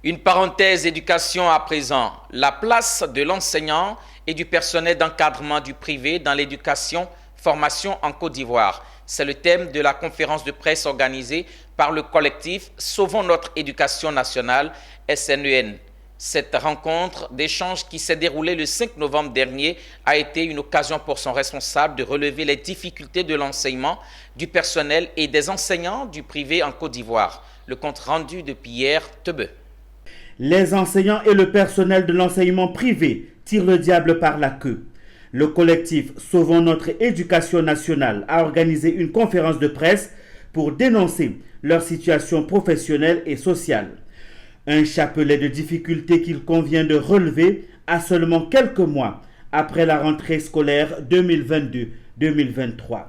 Une parenthèse éducation à présent. La place de l'enseignant et du personnel d'encadrement du privé dans l'éducation, formation en Côte d'Ivoire. C'est le thème de la conférence de presse organisée par le collectif Sauvons notre éducation nationale, SNEN. Cette rencontre d'échange qui s'est déroulée le 5 novembre dernier a été une occasion pour son responsable de relever les difficultés de l'enseignement, du personnel et des enseignants du privé en Côte d'Ivoire. Le compte rendu de Pierre Tebe. Les enseignants et le personnel de l'enseignement privé tirent le diable par la queue. Le collectif Sauvons notre éducation nationale a organisé une conférence de presse pour dénoncer leur situation professionnelle et sociale. Un chapelet de difficultés qu'il convient de relever à seulement quelques mois après la rentrée scolaire 2022-2023.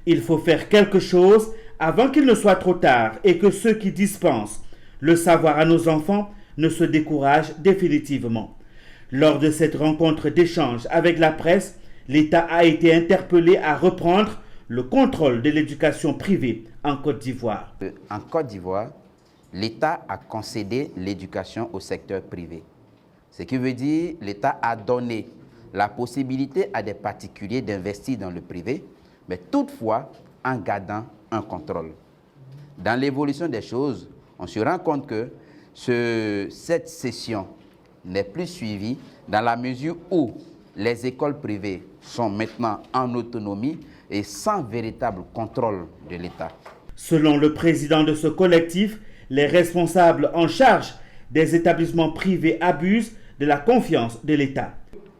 Il faut faire quelque chose avant qu'il ne soit trop tard et que ceux qui dispensent le savoir à nos enfants ne se découragent définitivement. Lors de cette rencontre d'échange avec la presse, l'État a été interpellé à reprendre le contrôle de l'éducation privée en Côte d'Ivoire. En Côte d'Ivoire, l'État a concédé l'éducation au secteur privé. Ce qui veut dire que l'État a donné la possibilité à des particuliers d'investir dans le privé, mais toutefois en gardant un contrôle. Dans l'évolution des choses, on se rend compte que cette cession n'est plus suivie dans la mesure où les écoles privées sont maintenant en autonomie et sans véritable contrôle de l'État. Selon le président de ce collectif, les responsables en charge des établissements privés abusent de la confiance de l'État.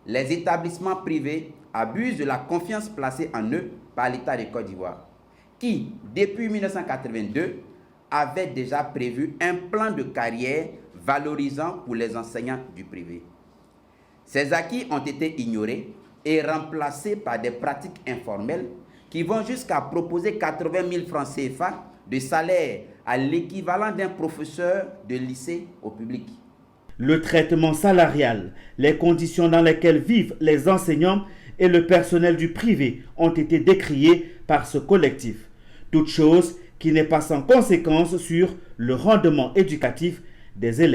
Les établissements privés abusent de la confiance placée en eux par l'État de Côte d'Ivoire, qui, depuis 1982, avait déjà prévu un plan de carrière valorisant pour les enseignants du privé. Ces acquis ont été ignorés et remplacés par des pratiques informelles qui vont jusqu'à proposer 80 000 francs CFA de salaire à l'équivalent d'un professeur de lycée au public. Le traitement salarial, les conditions dans lesquelles vivent les enseignants et le personnel du privé ont été décriés par ce collectif. Toute chose qui n'est pas sans conséquence sur le rendement éducatif des élèves.